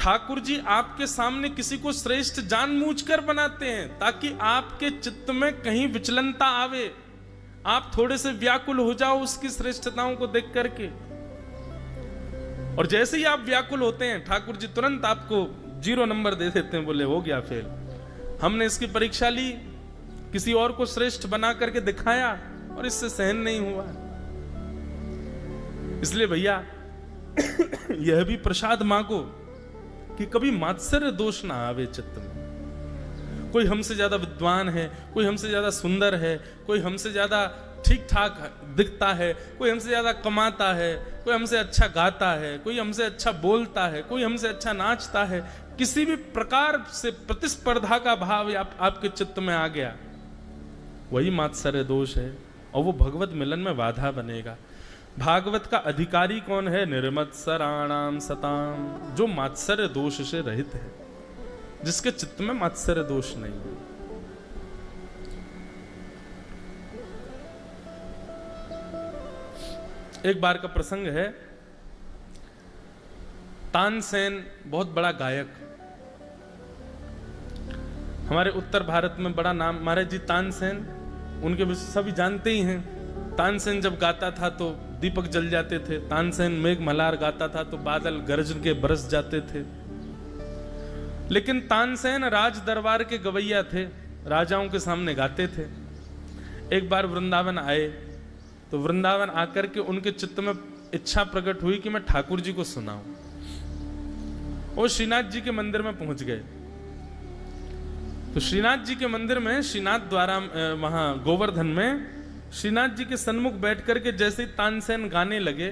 ठाकुर जी आपके सामने किसी को श्रेष्ठ जानबूझकर बनाते हैं ताकि आपके चित्त में कहीं विचलनता आवे, आप थोड़े से व्याकुल हो जाओ उसकी श्रेष्ठताओं को देख करके। और जैसे ही आप व्याकुल होते हैं ठाकुर जी तुरंत आपको 0 नंबर दे देते हैं, बोले हो गया फेल, हमने इसकी परीक्षा ली, किसी और को श्रेष्ठ बना करके दिखाया और इससे सहन नहीं हुआ। इसलिए भैया यह भी प्रसाद मांगो कि कभी मात्सर्य दोष ना आवे चित्त में। कोई हमसे ज्यादा विद्वान है, कोई हमसे ज्यादा सुंदर है, कोई हमसे ज्यादा ठीक ठाक दिखता है, कोई हमसे ज्यादा कमाता है, कोई हमसे अच्छा गाता है, कोई हमसे अच्छा बोलता है, कोई हमसे अच्छा नाचता है, किसी भी प्रकार से प्रतिस्पर्धा का भाव आपके चित्त में आ गया, वही मात्सर्य दोष है और वो भगवत मिलन में बाधा बनेगा। भागवत का अधिकारी कौन है? निर्मत्सराणाम सताम, जो मात्सर्य दोष से रहित है, जिसके चित्त में मात्सर्य दोष नहीं है। एक बार का प्रसंग है, तानसेन बहुत बड़ा गायक, हमारे उत्तर भारत में बड़ा नाम, महाराज जी तानसेन, उनके विषय सभी जानते ही हैं। तानसेन जब गाता था तो दीपक जल जाते थे, तानसेन मेघ मल्हार गाता था तो बादल गरज के बरस जाते थे। लेकिन तानसेन राज दरबार के गवैया थे, राजाओं के सामने गाते थे। एक बार वृंदावन आए तो वृंदावन आकर के उनके चित्त में इच्छा प्रकट हुई कि मैं ठाकुर जी को सुनाऊं। वो श्रीनाथ जी के मंदिर में पहुंच गए। तो श्रीनाथ जी के मंदिर में, श्रीनाथ द्वारा वहां गोवर्धन में श्रीनाथ जी के सन्मुख बैठ करके जैसे ही तानसेन गाने लगे,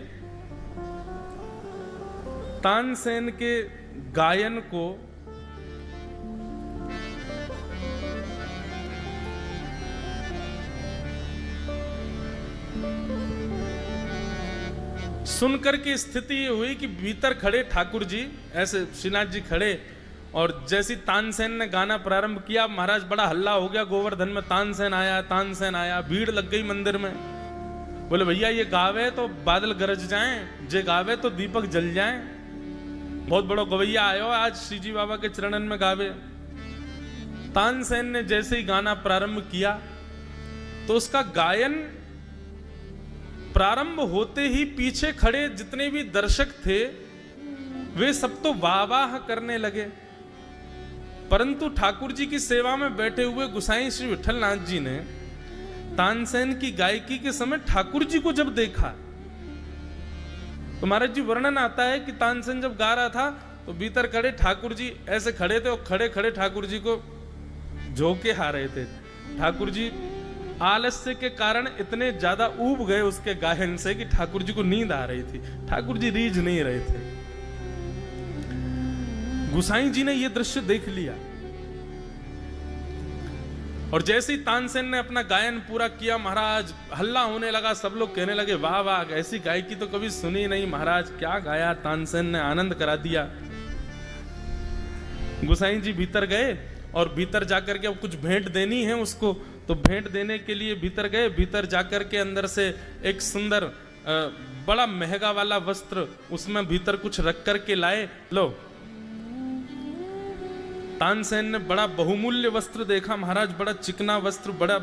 तानसेन के गायन को सुनकर के स्थिति हुई कि भीतर खड़े ठाकुर जी, ऐसे श्रीनाथ जी खड़े, और जैसी तानसेन ने गाना प्रारंभ किया, महाराज बड़ा हल्ला हो गया गोवर्धन में, तानसेन आया, तानसेन आया, भीड़ लग गई मंदिर में। बोले भैया ये गावे तो बादल गरज जाएं, जे गावे तो दीपक जल जाएं, बहुत बड़ो गवैया आयो आज श्री जी बाबा के चरणन में गावे। तानसेन ने जैसे ही गाना प्रारंभ किया तो उसका गायन प्रारंभ होते ही पीछे खड़े जितने भी दर्शक थे वे सब तो वाह वाह करने लगे, परंतु ठाकुर जी की सेवा में बैठे हुए गुसाई श्री विठलनाथ जी ने तानसेन की गायकी के समय ठाकुर जी को जब देखा तो महाराज जी वर्णन आता है कि तानसेन जब गा रहा था तो भीतर खड़े ठाकुर जी ऐसे खड़े थे और खड़े खड़े ठाकुर जी को झोंके आ रहे थे। ठाकुर जी आलस्य के कारण इतने ज्यादा ऊब गए उसके गायन से कि ठाकुर जी को नींद आ रही थी, ठाकुर जी रीझ नहीं रहे थे। गुसाई जी ने यह दृश्य देख लिया और जैसे ही तानसेन ने अपना गायन पूरा किया, महाराज हल्ला होने लगा, सब लोग कहने लगे वाह वाह, ऐसी गायकी तो कभी सुनी नहीं महाराज, क्या गाया तानसेन ने, आनंद करा दिया। गुसाई जी भीतर गए और भीतर जाकर के अब कुछ भेंट देनी है उसको, तो भेंट देने के लिए भीतर गए। भीतर जाकर के अंदर से एक सुंदर बड़ा महंगा वाला वस्त्र उसमें भीतर कुछ रख करके लाए। लो, तानसेन ने बड़ा बहुमूल्य वस्त्र देखा महाराज, बड़ा चिकना वस्त्र, बड़ा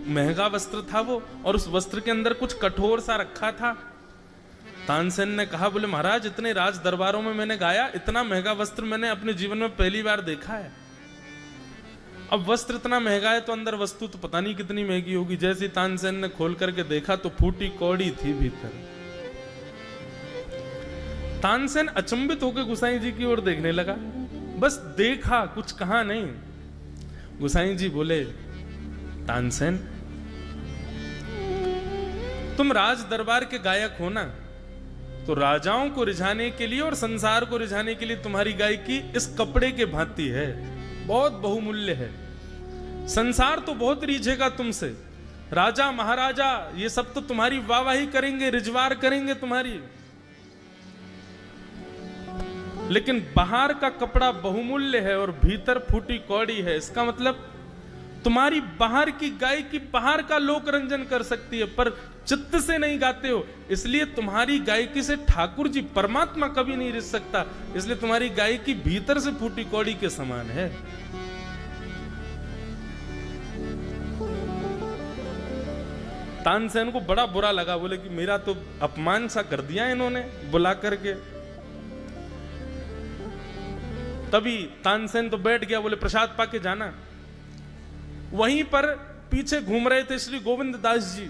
महंगा वस्त्र था वो, और उस वस्त्र के अंदर कुछ कठोर सा रखा था। तानसेन ने कहा, बोले महाराज इतने राज दरबारों में मैंने गाया, इतना महंगा वस्त्र मैंने अपने जीवन में पहली बार देखा है। अब वस्त्र इतना महंगा है तो अंदर वस्तु तो पता नहीं कितनी महंगी होगी। जैसे तानसेन ने खोल करके देखा तो फूटी कौड़ी थी भीतर। तानसेन अचंभित होकर गुसाई जी की ओर देखने लगा, बस देखा, कुछ कहा नहीं। गुसाई जी बोले, तानसेन तुम राज दरबार के गायक हो ना, तो राजाओं को रिझाने के लिए और संसार को रिझाने के लिए तुम्हारी गायकी इस कपड़े के भांति है, बहुत बहुमूल्य है। संसार तो बहुत रीझेगा तुमसे, राजा महाराजा ये सब तो तुम्हारी वाहवाही करेंगे, रिजवार करेंगे तुम्हारी, लेकिन बाहर का कपड़ा बहुमूल्य है और भीतर फूटी कौड़ी है। इसका मतलब तुम्हारी बाहर की गायकी बाहर का लोक रंजन कर सकती है, पर चित्त से नहीं गाते हो, इसलिए तुम्हारी गायकी से ठाकुर जी परमात्मा कभी नहीं रिझ सकता। इसलिए तुम्हारी गायकी भीतर से फूटी कौड़ी के समान है। तानसेन को बड़ा बुरा लगा, बोले कि मेरा तो अपमान सा कर दिया इन्होंने बुला करके। तभी तानसेन तो बैठ गया, बोले प्रसाद पाके जाना। वहीं पर पीछे घूम रहे थे श्री गोविंद दास जी,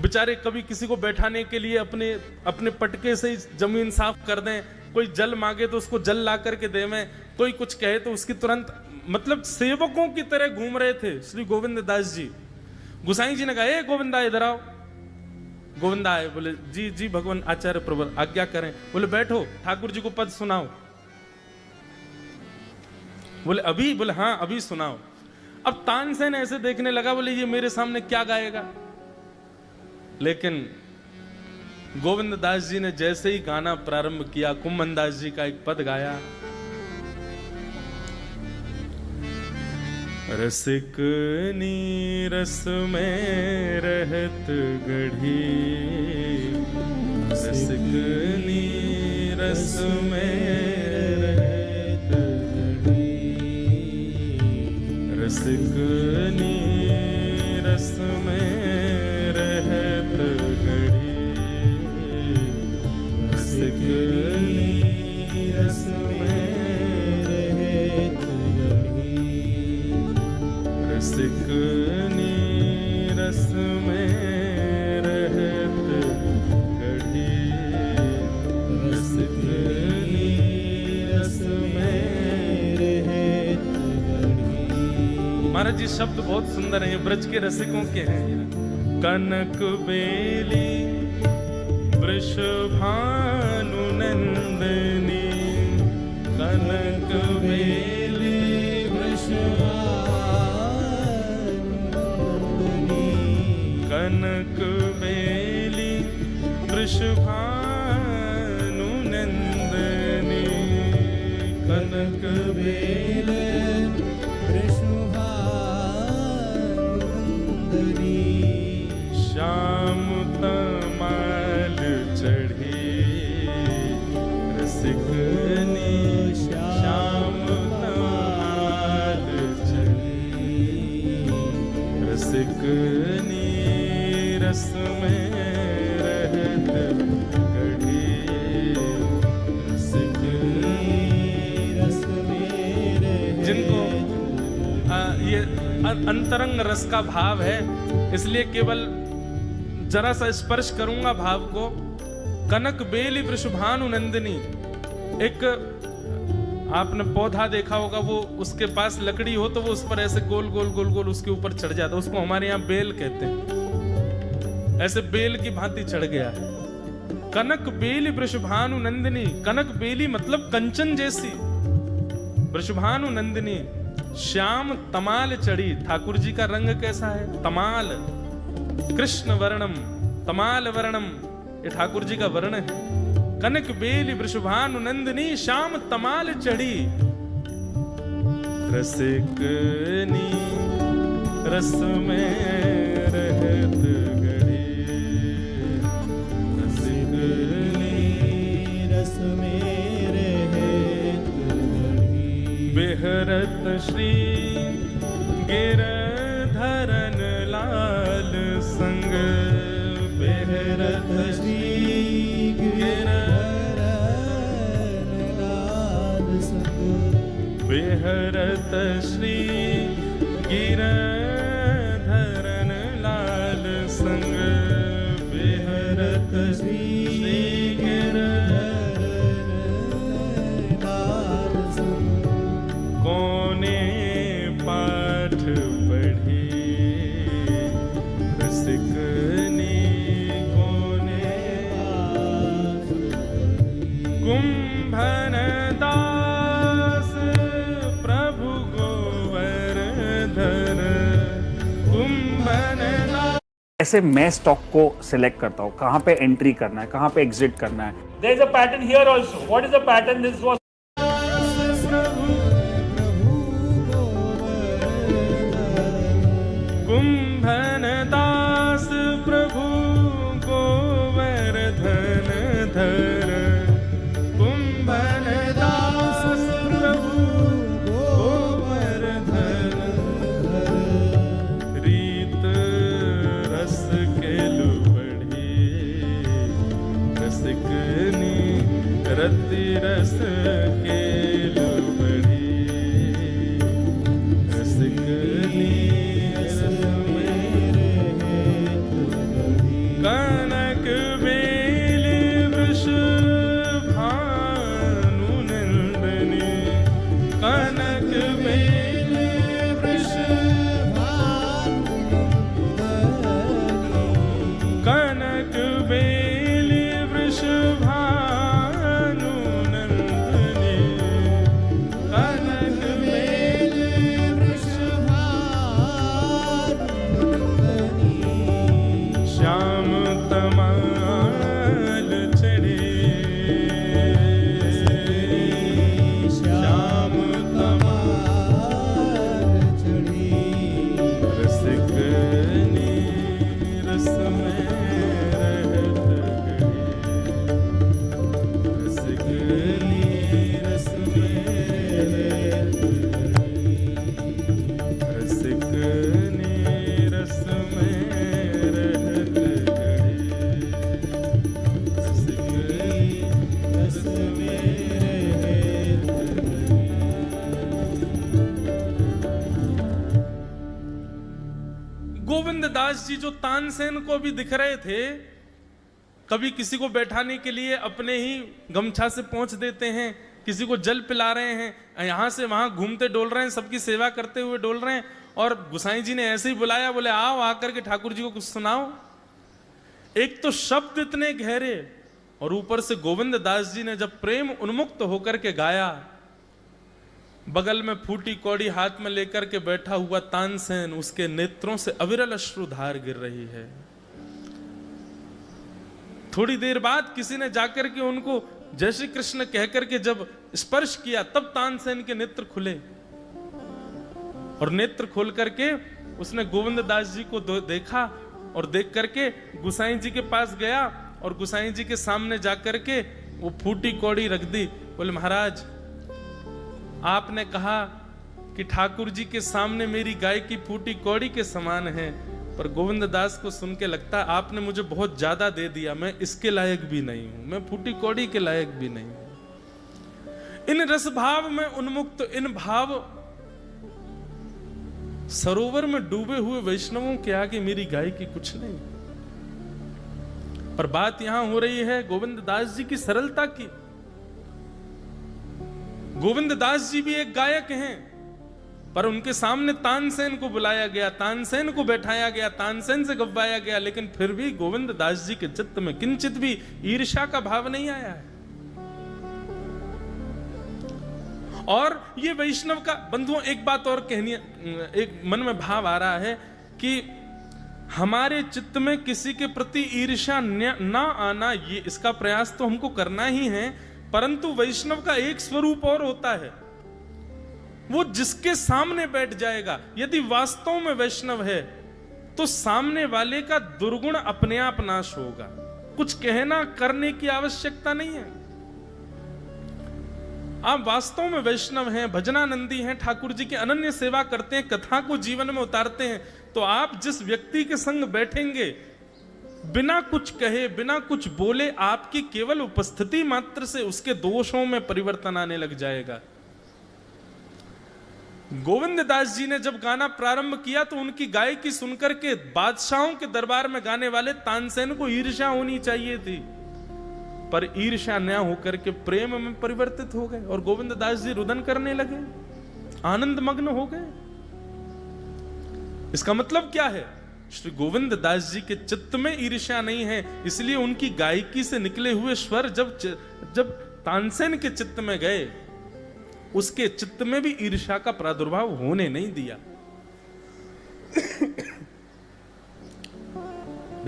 बेचारे कभी किसी को बैठाने के लिए अपने अपने पटके से जमीन साफ कर दें, कोई जल मांगे तो उसको जल ला करके देवें, कोई कुछ कहे तो उसकी तुरंत, मतलब सेवकों की तरह घूम रहे थे श्री गोविंद दास जी। गुसाई जी ने कहा, ए गोविंदा इधर आओ। गोविंदा आए, बोले जी जी भगवान आचार्य प्रभु आज्ञा करें। बोले बैठो, ठाकुर जी को पद सुनाओ। बोले अभी? बोले हाँ अभी सुनाओ। अब तानसेन ऐसे देखने लगा, बोले ये मेरे सामने क्या गाएगा। लेकिन गोविंद दास जी ने जैसे ही गाना प्रारंभ किया, कुम्भन दास जी का एक पद गाया, रसिक नीरस में रहत गढ़ी, रसिक नीरस में रहत गढ़ी, रसिक नीरस में रहत गढ़ी, रसिक नीरस में रसिक नीरस में रहत गढ़ी, रसिक नीरस में रहत गढ़ी। महाराज जी शब्द बहुत सुंदर हैं, ये ब्रज के रसिकों के हैं। कनक बेली वृषभानु नंदनी, कनक बेली वृषभानु, कनक बेली वृषभानु नंदनी, कनक बेली वृषभानु नंदनी, श्याम तमाल चढ़ी, रसिक नी श्याम तमाल चढ़ी, रसिक रस में रहत गढ़ी, रसिक रस में रहत। जिनको ये अंतरंग रस का भाव है, इसलिए केवल जरा सा स्पर्श करूंगा भाव को। कनक बेली वृषभानु नंदिनी, एक आपने पौधा देखा होगा, वो उसके पास लकड़ी हो तो वो उस पर ऐसे गोल गोल गोल गोल उसके ऊपर चढ़ जाता, उसको हमारे यहाँ बेल कहते हैं। ऐसे बेल की भांति चढ़ गया है। कनक बेली वृषभानु नंदिनी, कनक बेली मतलब कंचन जैसी, वृषभानु नंदिनी श्याम तमाल चढ़ी। ठाकुर जी का रंग कैसा है? तमाल, कृष्ण वर्णम, तमाल वर्णम, ये ठाकुर जी का वर्ण है। कनक बेली वृषभानु नंदिनी श्याम तमाल चढ़ी, रसिक नी रस में रहत गढ़ी, रसिक नी रस में रहत गढ़ी। बेहरत श्री गिरधरन लाल संग, बेहरत श्री बेहरत श्री गिरधरन लाल संग, बेहरत श्री गिरधरन लाल संग। कोने पाठ पढ़ी रसिक ने, कोने कुंभन दास प्रभु गोवर्धन, कुंभन दास। ऐसे मैं स्टॉक को सिलेक्ट करता हूँ, कहाँ पे एंट्री करना है, कहाँ पे एग्जिट करना है। There is a pattern here also. What is the pattern? This was रसिकनी रति रस केल बढ़ी, रसिकनी रस मेरे कनक बेल वृष भानु नंदनी, कनक बेल वृष कनक बेल वृष भानु नंदनी, कनक बेल वृष भानु नंदनी, श्याम तमाल चढ़े, श्याम तमाल चढ़ी, रसिकनी रस में रहत गई, रसिकनी रस में रहत गई, रसिकनी रस में रहत गई, रसिकनी रस में रहत गई। गोविंद दास जी जो तानसेन को भी दिख रहे थे, कभी किसी को बैठाने के लिए अपने ही गमछा से पहुंच देते हैं, किसी को जल पिला रहे हैं, यहां से वहां घूमते डोल रहे हैं, सबकी सेवा करते हुए डोल रहे हैं। और गुसाई जी ने ऐसे ही बुलाया, बोले आओ आकर के ठाकुर जी को कुछ सुनाओ। एक तो शब्द इतने गहरे, और ऊपर से गोविंद दास जी ने जब प्रेम उन्मुक्त होकर के गाया, बगल में फूटी कौड़ी हाथ में लेकर के बैठा हुआ तानसेन, उसके नेत्रों से अविरल अश्रुधार गिर रही है। थोड़ी देर बाद किसी ने जाकर के उनको जय श्री कृष्ण कहकर के जब स्पर्श किया, तब तानसेन के नेत्र खुले, और नेत्र खोल करके उसने गोविंद दास जी को देखा, और देख करके गुसाई जी के पास गया, और गुसाई जी के सामने जाकर के वो फूटी कौड़ी रख दी। बोले महाराज, आपने कहा कि ठाकुर जी के सामने मेरी गाय की फूटी कौड़ी के समान है, पर गोविंद दास को सुन के लगता है आपने मुझे बहुत ज्यादा दे दिया, मैं इसके लायक भी नहीं हूं, मैं फूटी कौड़ी के लायक भी नहीं हूं। इन रस भाव में उन्मुक्त, इन भाव सरोवर में डूबे हुए वैष्णवों के आगे मेरी गाय की कुछ नहीं। पर बात यहां हो रही है गोविंद दास जी की सरलता की। गोविंद दास जी भी एक गायक हैं, पर उनके सामने तानसेन को बुलाया गया, तानसेन को बैठाया गया, तानसेन से गवाया गया, लेकिन फिर भी गोविंद दास जी के चित्त में किंचित भी ईर्ष्या का भाव नहीं आया है। और ये वैष्णव का बंधुओं, एक बात और कहनी, एक मन में भाव आ रहा है कि हमारे चित्त में किसी के प्रति ईर्ष्या ना आना, ये इसका प्रयास तो हमको करना ही है, परंतु वैष्णव का एक स्वरूप और होता है, वो जिसके सामने बैठ जाएगा। यदि वास्तव में वैष्णव है तो सामने वाले का दुर्गुण अपने आप नाश होगा, कुछ कहना करने की आवश्यकता नहीं है। आप वास्तव में वैष्णव हैं, भजनानंदी हैं, ठाकुर जी की अनन्य सेवा करते हैं, कथा को जीवन में उतारते हैं, तो आप जिस व्यक्ति के संग बैठेंगे, बिना कुछ कहे, बिना कुछ बोले, आपकी केवल उपस्थिति मात्र से उसके दोषों में परिवर्तन आने लग जाएगा। गोविंद दास जी ने जब गाना प्रारंभ किया तो उनकी गायकी सुनकर के बादशाहों के दरबार में गाने वाले तानसेन को ईर्ष्या होनी चाहिए थी, पर ईर्ष्या न होकर के प्रेम में परिवर्तित हो गए, और गोविंद दास जी रुदन करने लगे, आनंद मग्न हो गए। इसका मतलब क्या है? श्री गोविंद दास जी के चित्त में ईर्ष्या नहीं है, इसलिए उनकी गायकी से निकले हुए स्वर जब तानसेन के चित्त में गए, उसके चित्त में भी ईर्ष्या का प्रादुर्भाव होने नहीं दिया।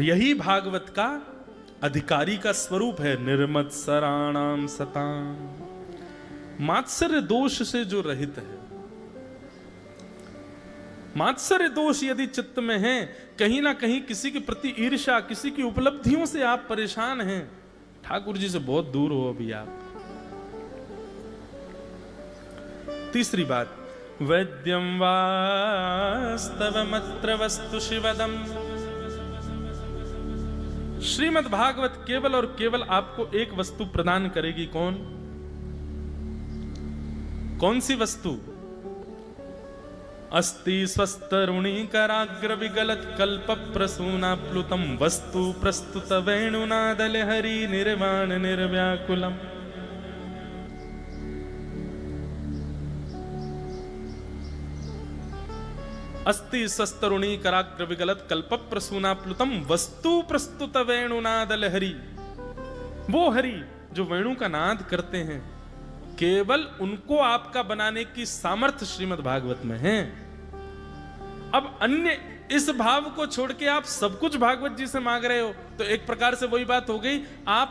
यही भागवत का अधिकारी का स्वरूप है, निर्मत्सराणाम सताम, मात्सर्य दोष से जो रहित है। मात्सर्य दोष यदि चित्त में है, कहीं ना कहीं किसी के प्रति ईर्ष्या, किसी की उपलब्धियों से आप परेशान हैं, ठाकुर जी से बहुत दूर हो अभी आप। तीसरी बात, वैद्यम वास्तवमत्र वस्तु शिवदम श्रीमद् भागवत केवल और केवल आपको एक वस्तु प्रदान करेगी। कौन सी वस्तु? अस्ति स्वस्तरुणी कराग्र विगलत कल्प प्रसूना प्लुतम वस्तु प्रस्तुत वेणुनादल हरि निर्वाण निर्व्याकुलम। अस्ति स्वस्तरुणी कराग्र विगलत कल्प प्रसूना प्लुतम वस्तु प्रस्तुत वेणुनादल हरि। वो हरि जो वेणु का नाद करते हैं, केवल उनको आपका बनाने की सामर्थ्य श्रीमद् भागवत में है। अब अन्य इस भाव को छोड़ के आप सब कुछ भागवत जी से मांग रहे हो, तो एक प्रकार से वही बात हो गई, आप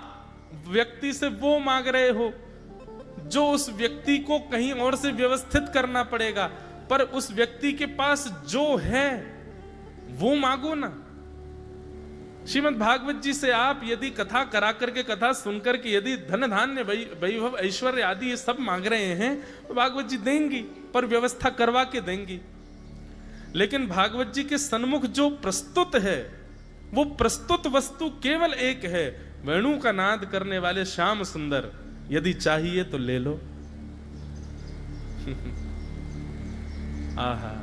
व्यक्ति से वो मांग रहे हो जो उस व्यक्ति को कहीं और से व्यवस्थित करना पड़ेगा, पर उस व्यक्ति के पास जो है वो मांगो ना। श्रीमद् भागवत जी से आप यदि कथा करा करके, कथा सुनकर के यदि धन धान्य वैभव ऐश्वर्य आदि ये सब मांग रहे हैं, तो भागवत जी देंगी, पर व्यवस्था करवा के देंगी। लेकिन भागवत जी के सन्मुख जो प्रस्तुत है, वो प्रस्तुत वस्तु केवल एक है, वेणु का नाद करने वाले श्याम सुंदर। यदि चाहिए तो ले लो। आहा,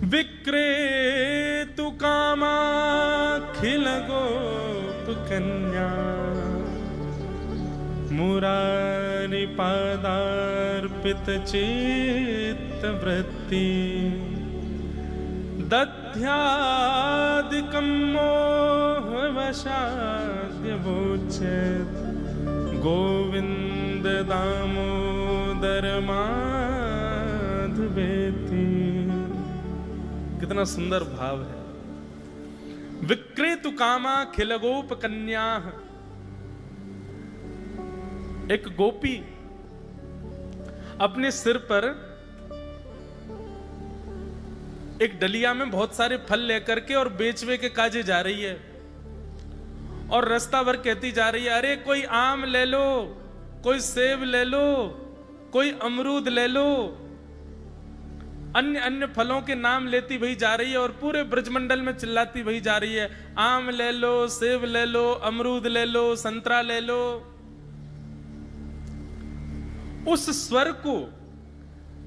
विक्रेतु कामाखिल गोप कन्या मुरारी पादार्पित चित्त वृत्ति दध्यादिकं मोह वशाद्य वोचेत् गोविंद दामोदर माधवेति। कितना सुंदर भाव है। विक्रेतु कामा खिलगोप कन्या। एक गोपी अपने सिर पर एक डलिया में बहुत सारे फल लेकर के और बेचवे के काजे जा रही है, और रास्ता भर कहती जा रही है, अरे कोई आम ले लो, कोई सेब ले लो, कोई अमरूद ले लो। अन्य अन्य फलों के नाम लेती भई जा रही है और पूरे ब्रजमंडल में चिल्लाती भई जा रही है, आम ले लो, सेब ले लो, अमरूद ले लो, संतरा ले लो। उस स्वर को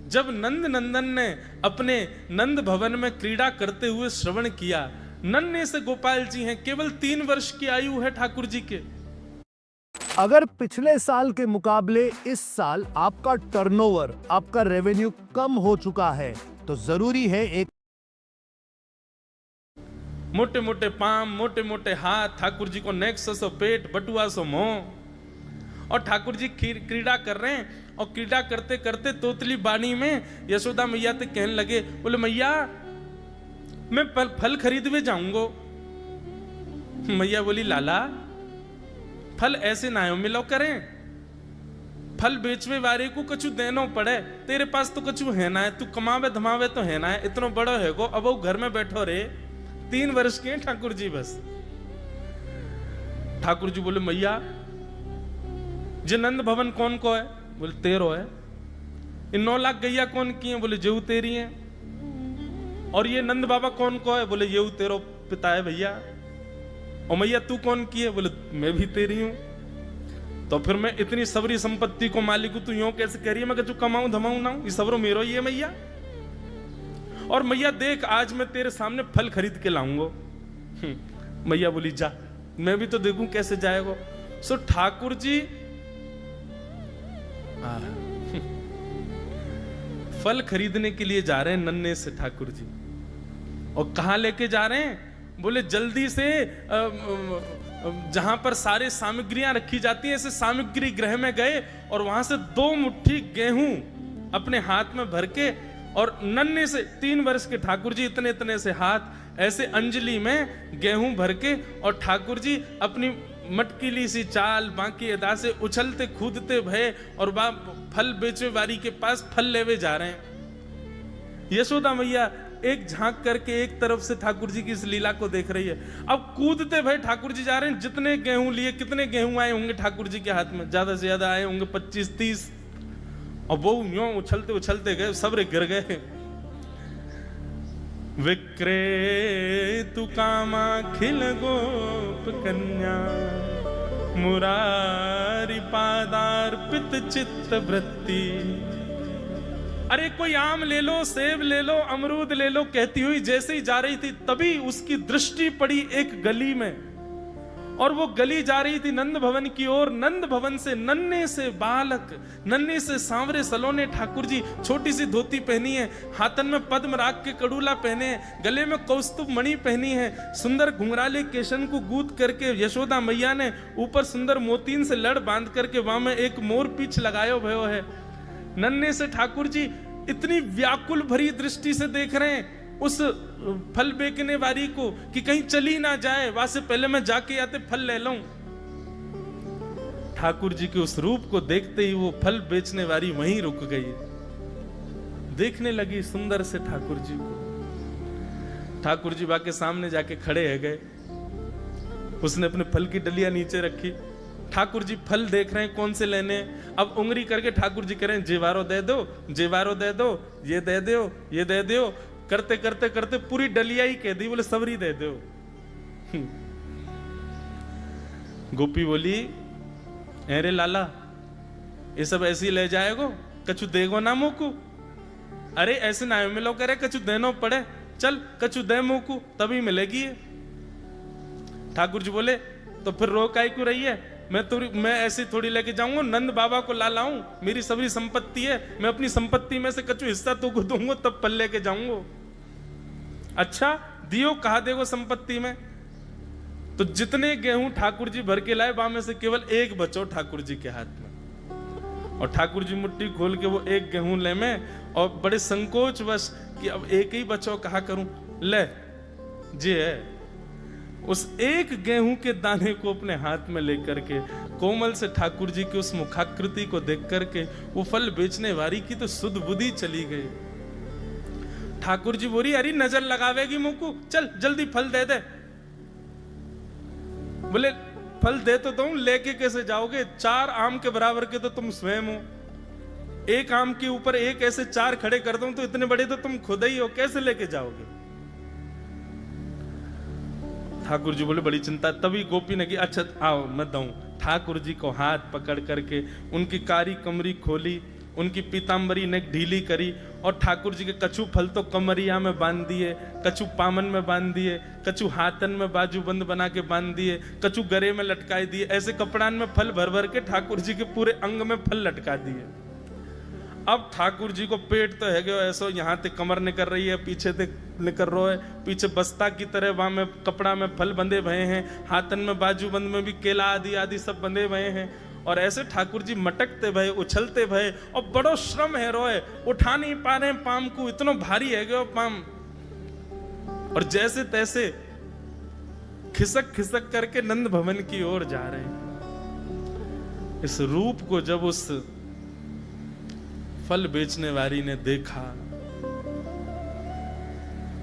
जब नंद नंदन ने अपने नंद भवन में क्रीड़ा करते हुए श्रवण किया, नन्हे से गोपाल जी हैं, केवल 3 वर्ष की आयु है ठाकुर जी के। अगर पिछले साल के मुकाबले इस साल आपका टर्नओवर, आपका रेवेन्यू कम हो चुका है, तो जरूरी है एक मोटे मोटे पाम, मोटे मोटे हाथ, ठाकुर जी को नेक्सस सो पेट, बटुआ सो मुंह, और ठाकुर जी क्रीड़ा कर रहे हैं। और क्रीड़ा करते करते तोतली बानी में यशोदा मैया तक कहने लगे, बोले मैया मैं फल खरीदवे जाऊंगो। मैया बोली, लाला फल ऐसे ना हो मिलो करें, फल बेचवे वाले को कछु देनो पड़े, तेरे पास तो कछु है ना है, तू कमावे धमावे तो है ना है, इतना बड़ो है गो, अब वो घर में बैठो रे। 3 वर्ष के हैं ठाकुर जी बस। ठाकुर जी बोले, मैया जे नंद भवन कौन को है? बोले 13 है। इन 9 लाख गैया कौन की है? बोले जेऊ तेरी है। और ये नंद बाबा कौन को है? बोले येऊ तेरो पिता है भैया। और मैया तू कौन की है? बोले मैं भी तेरी हूं। तो फिर मैं इतनी सबरी संपत्ति को मालिक हूं, तू यूं कैसे कह रही है? मैं कछु कमाऊं धमाऊं ना, ये सबरो मेरो ही है मैया। और मैया देख आज मैं तेरे सामने फल खरीद के लाऊंगा। मैया बोली जा, मैं भी तो देखूं कैसे जाएगा। सो ठाकुर जी फल खरीदने के लिए जा रहे हैं नन्हे से ठाकुर जी। और कहां लेके जा रहे हैं? बोले जल्दी से जहां पर सारे सामग्रियां रखी जाती हैं, ऐसे सामग्री गृह में गए और वहां से 2 मुट्ठी गेहूं अपने हाथ में भर के, और नन्हे से 3 वर्ष के ठाकुर जी इतने इतने से हाथ ऐसे अंजलि में गेहूं भर के, और ठाकुर जी अपनी मटकीली सी चाल बाकी अदा से उछलते कूदते भय और फल बेचे वारी के पास फल लेवे जा रहे हैं। यशोदा मैया एक झांक करके एक तरफ से ठाकुर जी की इस लीला को देख रही है। अब कूदते भय ठाकुर जी जा रहे हैं। जितने गेहूं लिए, कितने गेहूं आए होंगे ठाकुर जी के हाथ में? ज्यादा से ज्यादा आए होंगे 25-30। और वो यूं उछलते उछलते गए, सब गिर गए। विक्रेतु कामाखिल गोप कन्या, मुरारी पादार्पित चित्त वृत्ति। अरे कोई आम ले लो, सेब ले लो, अमरूद ले लो, कहती हुई जैसे ही जा रही थी तभी उसकी दृष्टि पड़ी एक गली में, और वो गली जा रही थी नंद भवन की ओर। नंद भवन से नन्हे से बालक, नन्हे से सांवरे सलोने ठाकुर जी, छोटी सी धोती पहनी है, हाथन में पद्म राग के कड़ूला पहने हैं, गले में कौस्तुभ मणि पहनी है, सुंदर घुंघराले केशन को गूंथ करके यशोदा मैया ने ऊपर सुंदर मोतीन से लड़ बांध करके वहां में एक मोर पीछ लगायो भयो है। नन्हे से ठाकुर जी इतनी व्याकुल भरी दृष्टि से देख रहे हैं उस फल बेचने वाली को कि कहीं चली ना जाए, वहां से पहले मैं जाके आते फल ले लूं। ठाकुर जी के उस रूप को देखते ही वो फल बेचने वाली वहीं रुक गई, देखने लगी सुंदर से ठाकुर जी को। ठाकुर जी बाके सामने जाके खड़े है गए, उसने अपने फल की डलिया नीचे रखी, ठाकुर जी फल देख रहे हैं कौन से लेने हैं। अब उंगली करके ठाकुर जी कह रहे हैं जेवारो दे दो, जेवारो दे दो, ये दे दो, ये दे दो, करते करते करते पूरी डलिया ही कह दी, बोले सबरी दे दो। गोपी बोली अरे लाला ये सब ऐसे ही ले जाएगो, कछु देगो ना मोकू। अरे ऐसे ना मिलो करे, कछु देनो पड़े, चल कछु दे मोकू तभी मिलेगी ये। ठाकुर जी बोले तो फिर रो काई क्यों रही है, मैं ऐसे थोड़ी लेके जाऊंगा, नंद बाबा को ला लाऊं, मेरी सभी संपत्ति है, मैं अपनी संपत्ति में से कछु हिस्सा तो को दूंगा तब पल लेके जाऊंगा। अच्छा दियो कहा देगो संपत्ति में, तो जितने गेहूं ठाकुर जी भर के लाए वहां में से केवल एक बचो ठाकुर जी के हाथ में, और ठाकुर जी मुट्ठी खोल के वो एक गेहूं ले में, और बड़े संकोच वश कि अब एक ही बचो कहा करूं, ले जी है। उस एक गेहूं के दाने को अपने हाथ में लेकर के कोमल से ठाकुर जी की उस मुखाकृति को देख करके वो फल बेचने वाली की तो सुध बुद्धि चली गई। ठाकुर जी बोली अरे नजर लगावेगी मुझको, चल जल्दी फल दे दे। बोले फल दे तो दूं, लेके कैसे जाओगे, 4 आम के बराबर के तो तुम स्वयं हो, एक आम के ऊपर एक ऐसे 4 खड़े कर दूं तो इतने बड़े तो तुम खुद ही हो, कैसे लेके जाओगे। ठाकुर जी बोले बड़ी चिंता। तभी गोपी ने की अच्छा आओ मैं दूं। ठाकुर जी को हाथ पकड़ करके उनकी कारी कमरी खोली, उनकी पीतांबरी ने ढीली करी, और ठाकुर जी के कछु फल तो कमरिया में बांध दिए, कछु पामन में बांध दिए, कछु हाथन में बाजूबंद बना के बांध दिए, कछु गरे में लटकाई दिए, ऐसे कपड़ान में फल भर भर के ठाकुर जी के पूरे अंग में फल लटका दिए। अब ठाकुर जी को पेट तो है गयो ऐसो, यहाँ ते कमर निकल रही है, पीछे ते निकल रहा है, पीछे बस्ता की तरह वहां में कपड़ा में फल बंधे भये हैं, हाथन में बाजूबंद में भी केला आदि आदि सब बंधे भये हैं, और ऐसे ठाकुर जी मटकते भये, उछलते भये, और बड़ो श्रम है रोए, उठा नहीं पा रहे पाम को, इतना भारी है गयो पाम, और जैसे तैसे खिसक खिसक करके नंद भवन की ओर जा रहे हैं। इस रूप को जब उस फल बेचने वाली ने देखा,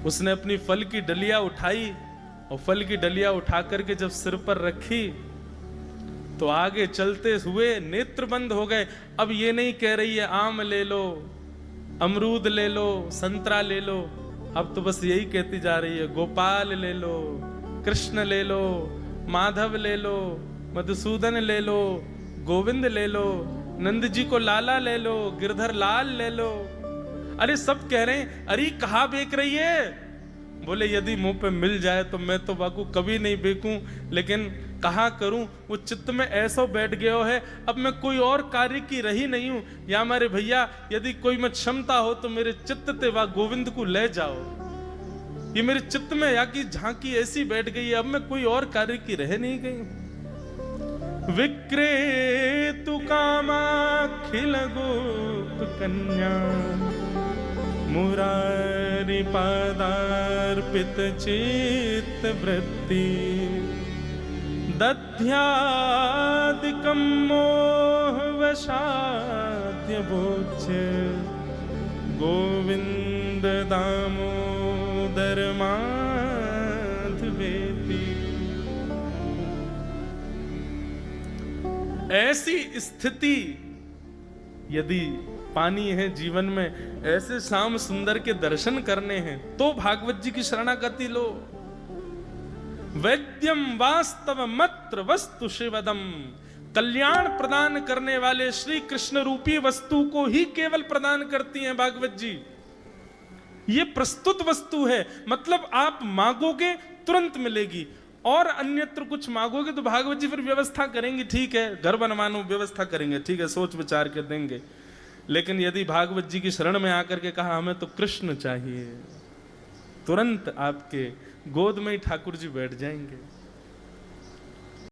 उसने अपनी फल की डलिया उठाई, और फल की डलिया उठा करके जब सिर पर रखी तो आगे चलते हुए नेत्र बंद हो गए। अब ये नहीं कह रही है आम ले लो, अमरूद ले लो, संतरा ले लो, अब तो बस यही कहती जा रही है गोपाल ले लो, कृष्ण ले लो, माधव ले लो, मधुसूदन ले लो, गोविंद ले लो, नंद जी को लाला ले लो, गिरधर लाल ले लो। अरे सब कह रहे हैं अरे कहाँ बेच रही है। बोले यदि मुंह पे मिल जाए तो मैं तो बाकू कभी नहीं बेचूं, लेकिन कहा करूं, वो चित्त में ऐसा बैठ गया है, अब मैं कोई और कार्य की रही नहीं हूं। या मेरे भैया यदि कोई में क्षमता हो तो मेरे चित्त ते वा गोविंद को ले जाओ। ये मेरे चित्त में या की झांकी ऐसी बैठ गई है, अब मैं कोई और कार्य की रह नहीं गई। विक्रेतु कामाखिल गोप कन्या, मुरारी पादार्पित चित्त वृत्ति, दध्यादिकं मोह वशाद्य भोज्य, गोविंद दामोदर माधवेति। ऐसी स्थिति यदि पानी है जीवन में, ऐसे श्याम सुंदर के दर्शन करने हैं तो भागवत जी की शरणागति लो। वैद्यम वास्तव मत्र वस्तु शिवदम, कल्याण प्रदान करने वाले श्री कृष्ण रूपी वस्तु को ही केवल प्रदान करती हैं भागवत जी। ये प्रस्तुत वस्तु है, मतलब आप मांगोगे तुरंत मिलेगी, और अन्यत्र कुछ मांगोगे तो भागवत जी फिर व्यवस्था करेंगी, ठीक है घर बनवानो व्यवस्था करेंगे, ठीक है सोच विचार के देंगे। लेकिन यदि भागवत जी की शरण में आकर के कहा हमें तो कृष्ण चाहिए, तुरंत आपके गोद में ही ठाकुर जी बैठ जाएंगे।